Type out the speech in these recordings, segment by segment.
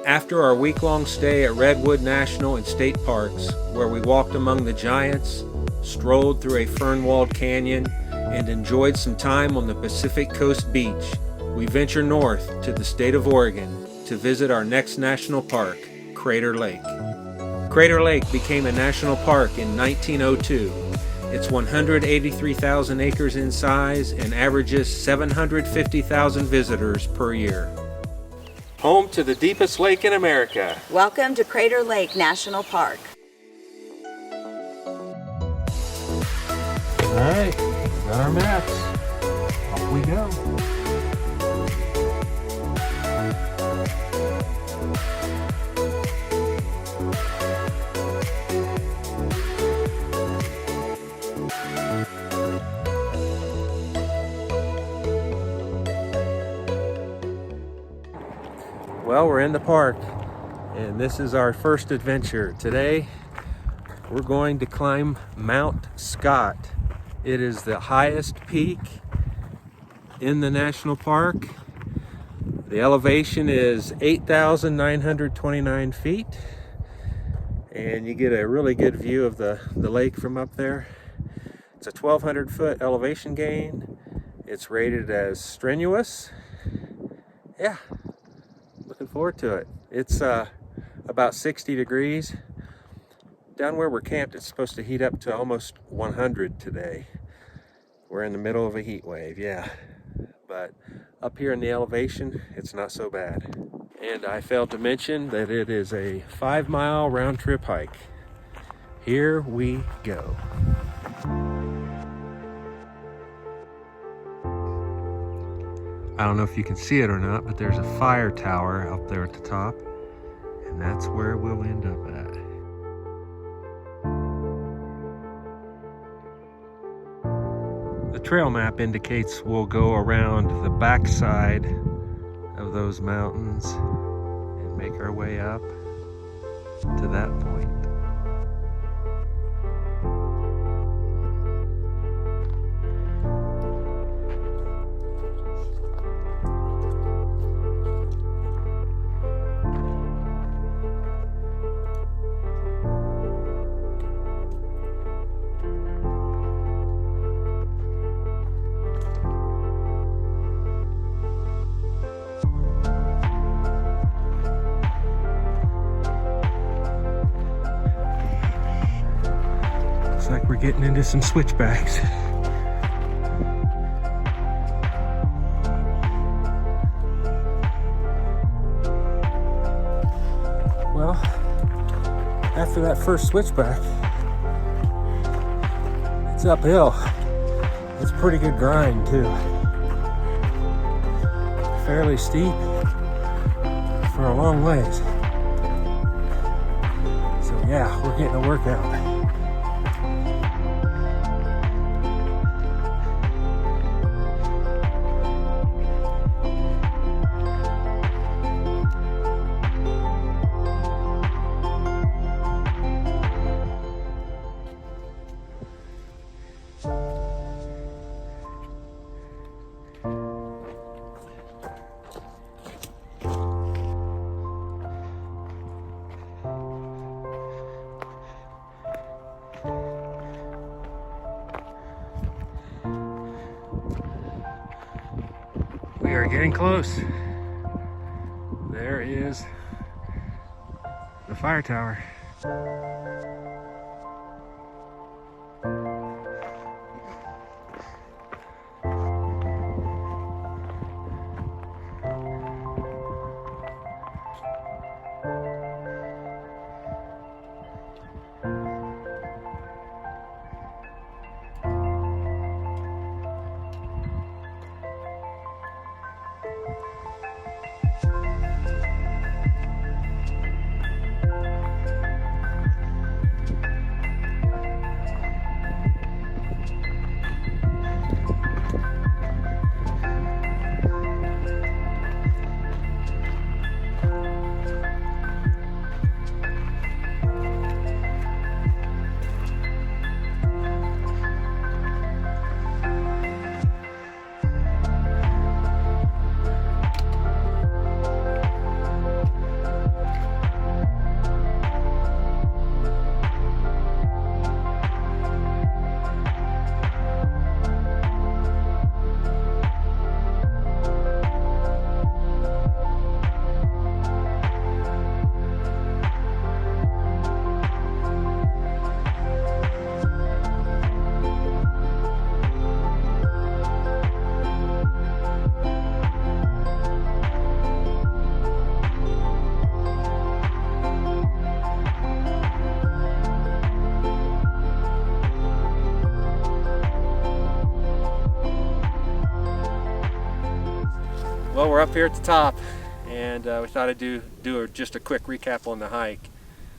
After our week-long stay at Redwood National and State Parks, where we walked among the giants, strolled through a fern-walled canyon, and enjoyed some time on the Pacific Coast beach, we venture north to the state of Oregon to visit our next national park, Crater Lake. Crater Lake became a national park in 1902. It's 183,000 acres in size and averages 750,000 visitors per year. Home to the deepest lake in America. Welcome to Crater Lake National Park. All right, we got our maps. Off we go. Well, we're in the park, and this is our first adventure. Today, we're going to climb Mount Scott. It is the highest peak in the national park. The elevation is 8,929 feet, and you get a really good view of the lake from up there. It's a 1,200 foot elevation gain. It's rated as strenuous. Yeah. Looking forward to it. It's about 60 degrees. Down where we're camped, it's supposed to heat up to almost 100 today. We're in the middle of a heat wave, yeah. But up here in the elevation, it's not so bad. And I failed to mention that it is a 5-mile round trip hike. Here we go. I don't know if you can see it or not, but there's a fire tower up there at the top, and that's where we'll end up at. The trail map indicates we'll go around the backside of those mountains and make our way up to that point. Like we're getting into some switchbacks. Well, after that first switchback, it's uphill. It's a pretty good grind too. Fairly steep for a long ways. So yeah, we're getting a workout. We are getting close. There is the fire tower. Well, we're up here at the top, and we thought I'd do just a quick recap on the hike.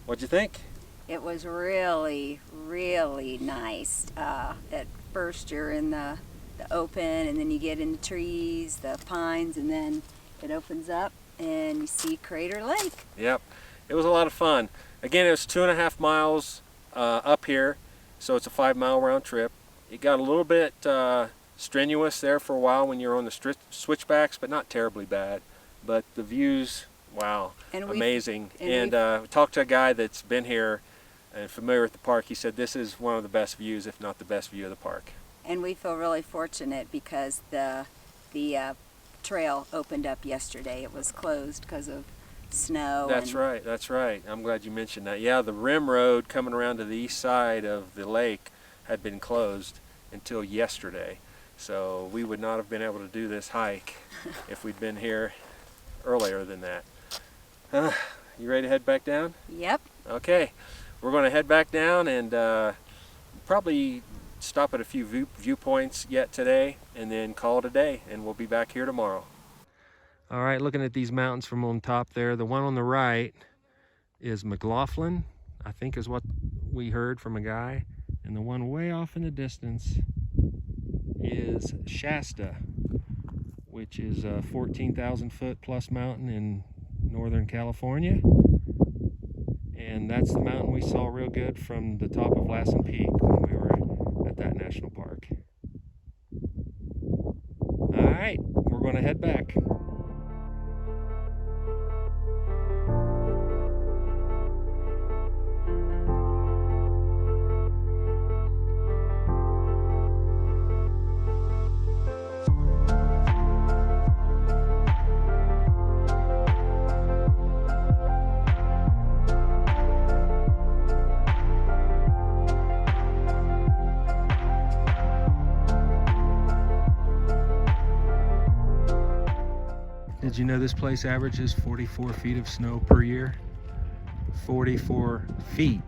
What'd you think? It was really, really nice. At first you're in the open, and then you get in the trees, the pines, and then it opens up and you see Crater Lake. Yep, it was a lot of fun. Again, it was 2.5 miles up here, so it's a 5-mile round trip. It got a little bit strenuous there for a while when you're on the switchbacks, but not terribly bad. But the views, wow, amazing. And we talked to a guy that's been here and familiar with the park. He said this is one of the best views, if not the best view of the park. And we feel really fortunate because the trail opened up yesterday. It was closed because of snow. That's right, that's right. I'm glad you mentioned that. Yeah, the rim road coming around to the east side of the lake had been closed until yesterday. So we would not have been able to do this hike if we'd been here earlier than that. You ready to head back down? Yep. Okay, we're going to head back down and probably stop at a few viewpoints yet today and then call it a day, and we'll be back here tomorrow. All right, looking at these mountains from on top there, the one on the right is McLaughlin, I think is what we heard from a guy, and the one way off in the distance is Shasta, which is a 14,000 foot plus mountain in Northern California. And that's the mountain we saw real good from the top of Lassen Peak when we were at that national park. All right, we're going to head back. Did you know this place averages 44 feet of snow per year? 44 feet,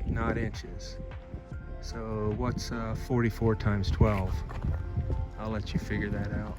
not inches. So what's 44 times 12? I'll let you figure that out.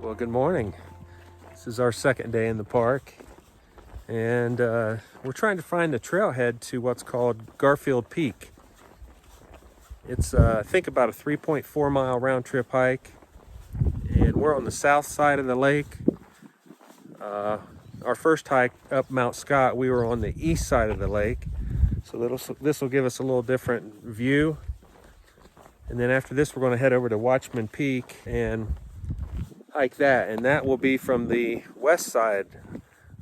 Well, good morning. This is our second day in the park, and we're trying to find the trailhead to what's called Garfield Peak. It's I think about a 3.4 mile round trip hike, and we're on the south side of the lake. Our first hike up Mount Scott, we were on the east side of the lake, so this will give us a little different view. And then after this, we're going to head over to Watchman Peak and hike that, and that will be from the west side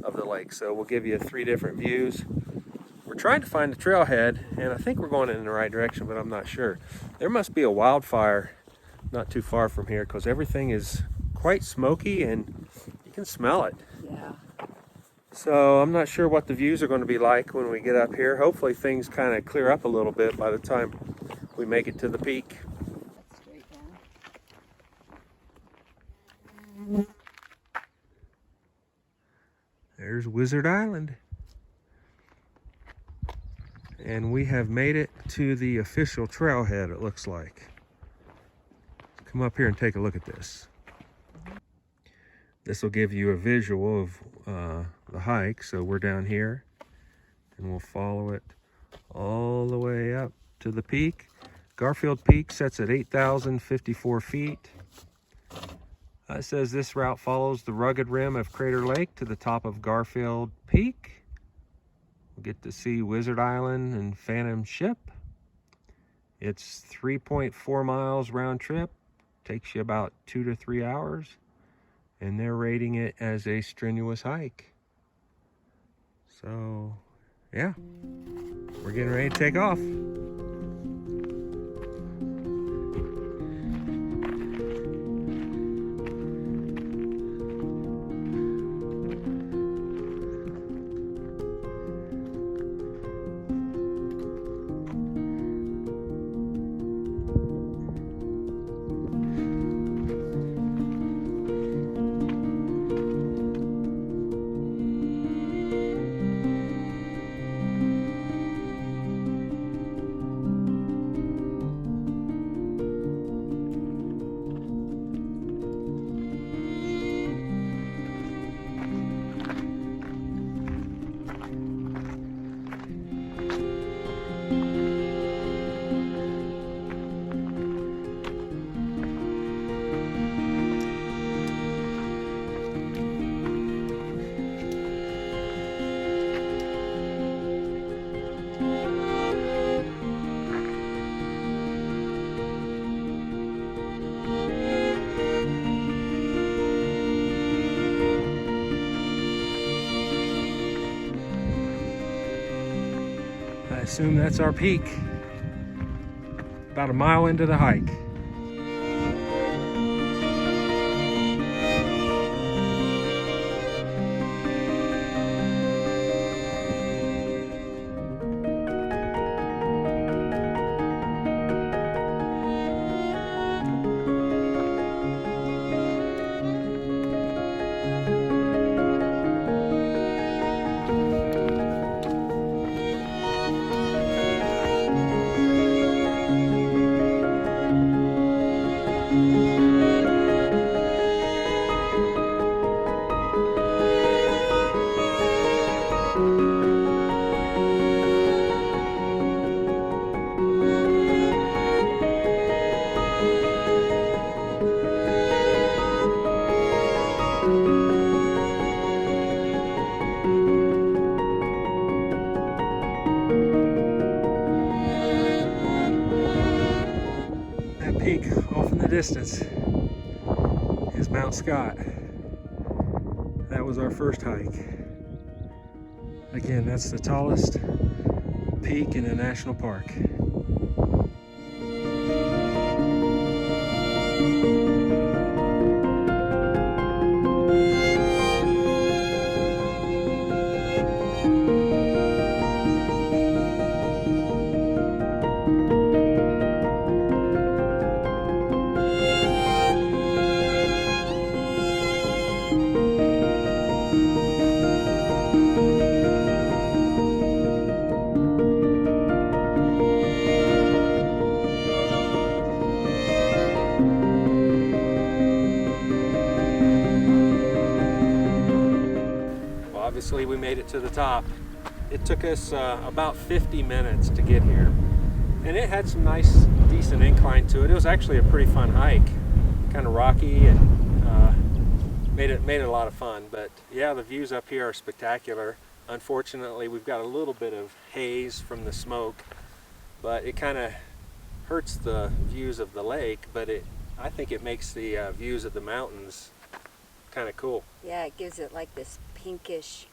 of the lake, so we'll give you 3 different views. We're trying to find the trailhead, and I think we're going in the right direction, but I'm not sure. There must be a wildfire not too far from here because everything is quite smoky and you can smell it. Yeah. So I'm not sure what the views are going to be like when we get up here. Hopefully things kind of clear up a little bit by the time we make it to the peak. Straight down. There's Wizard Island. And we have made it to the official trailhead, it looks like. Come up here and take a look at this. This will give you a visual of the hike. So we're down here and we'll follow it all the way up to the peak. Garfield Peak sets at 8,054 feet. It says this route follows the rugged rim of Crater Lake to the top of Garfield Peak. We'll get to see Wizard Island and Phantom Ship. It's 3.4 miles round trip. Takes you about 2 to 3 hours. And they're rating it as a strenuous hike. So, yeah, we're getting ready to take off. I assume that's our peak. About a mile into the hike. Peak off in the distance is Mount Scott. That was our first hike. Again, that's the tallest peak in a national park. Obviously we made it to the top. It took us about 50 minutes to get here, and it had some nice decent incline to it. It was actually a pretty fun hike, kind of rocky, and made it a lot of fun. But yeah, the views up here are spectacular. Unfortunately, we've got a little bit of haze from the smoke, but it kind of hurts the views of the lake, but I think it makes the views of the mountains kind of cool. Yeah, it gives it like this pinkish,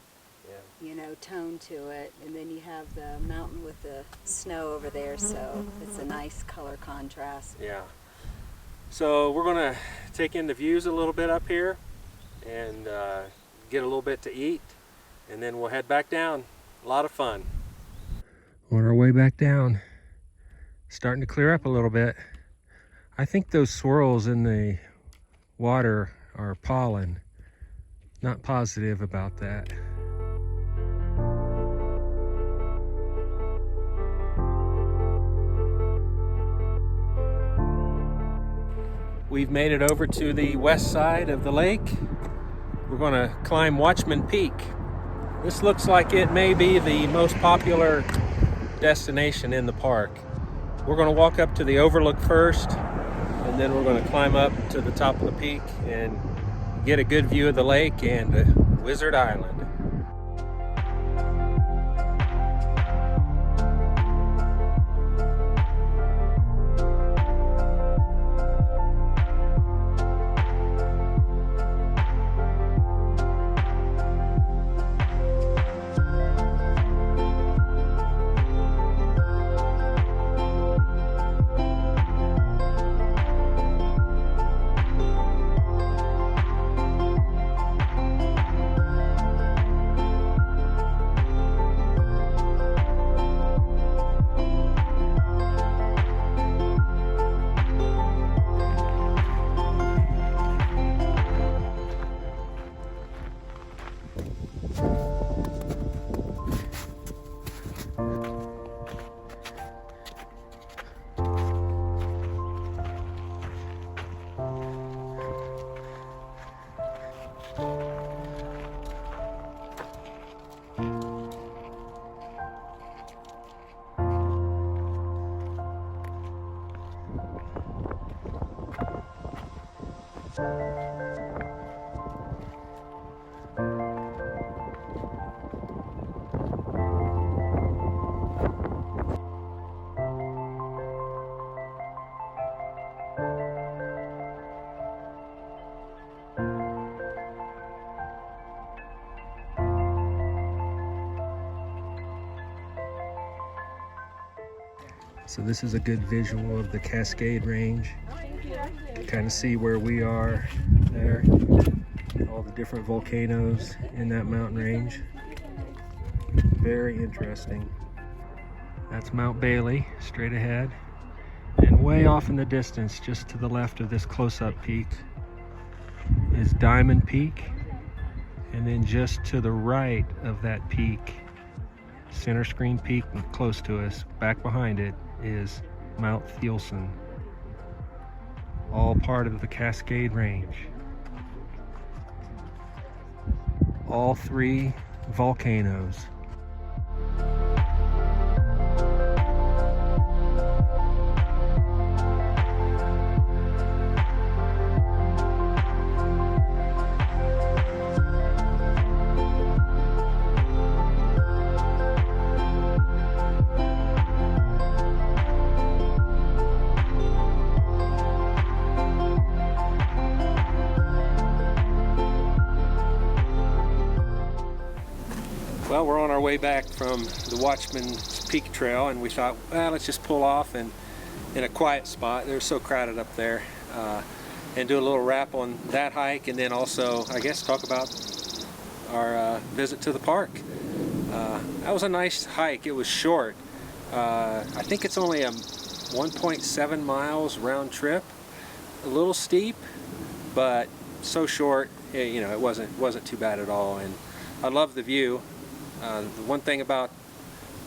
tone to it, and then you have the mountain with the snow over there, so it's a nice color contrast. Yeah. So we're going to take in the views a little bit up here and get a little bit to eat, and then we'll head back down. A lot of fun. On our way back down, starting to clear up a little bit. I think those swirls in the water are pollen. Not positive about that. We've made it over to the west side of the lake. We're going to climb Watchman Peak. This looks like it may be the most popular destination in the park. We're going to walk up to the overlook first, and then we're going to climb up to the top of the peak and get a good view of the lake and Wizard Island. So this is a good visual of the Cascade Range. Kind of see where we are there. All the different volcanoes in that mountain range. Very interesting. That's Mount Bailey, straight ahead. And way off in the distance, just to the left of this close-up peak, is Diamond Peak. And then just to the right of that peak, center screen peak close to us, back behind it, is Mount Thielsen. All part of the Cascade Range. All three volcanoes. Well, we're on our way back from the Watchman Peak Trail, and we thought, well, let's just pull off and in a quiet spot. They're so crowded up there, and do a little wrap on that hike, and then also, I guess, talk about our visit to the park. That was a nice hike. It was short. I think it's only a 1.7 miles round trip. A little steep, but so short. You know, it wasn't too bad at all, and I love the view. The one thing about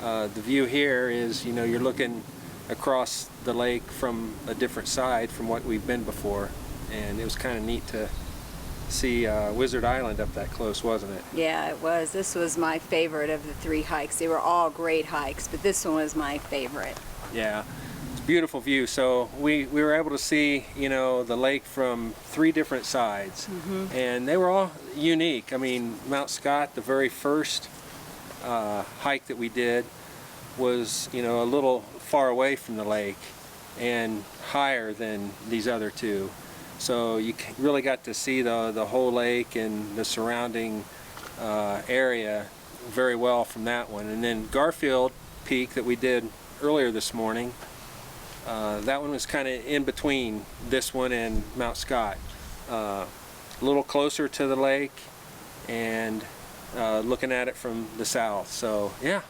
the view here is, you know, you're looking across the lake from a different side from what we've been before, and it was kind of neat to see Wizard Island up that close, wasn't it? Yeah, it was. This was my favorite of the three hikes. They were all great hikes, but this one was my favorite. Yeah, it's a beautiful view. So we were able to see, you know, the lake from three different sides, and they were all unique. I mean, Mount Scott, the very first hike that we did, was, you know, a little far away from the lake and higher than these other two. So you really got to see the whole lake and the surrounding area very well from that one. And then Garfield Peak that we did earlier this morning, that one was kind of in between this one and Mount Scott. A little closer to the lake and looking at it from the south. So yeah.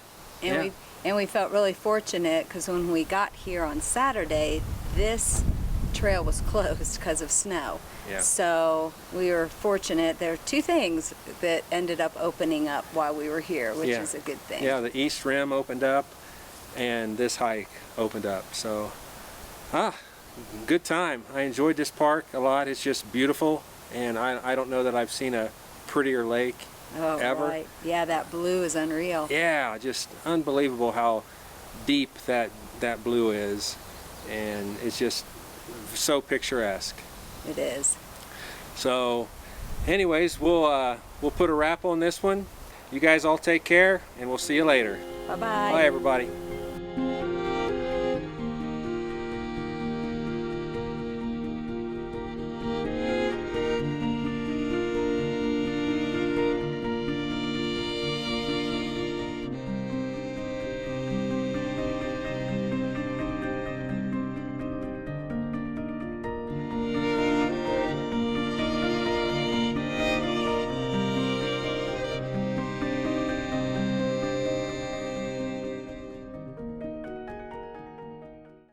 And we felt really fortunate because when we got here on Saturday, this trail was closed because of snow. Yeah. So we were fortunate. There are two things that ended up opening up while we were here, which is a good thing. Yeah, the East Rim opened up and this hike opened up. So, good time. I enjoyed this park a lot. It's just beautiful, and I don't know that I've seen a prettier lake ever. Right. Yeah, that blue is unreal. Yeah, just unbelievable how deep that blue is, and it's just so picturesque. It is. So anyways, we'll put a wrap on this one. You guys all take care, and we'll see you later. Bye-bye. Bye everybody.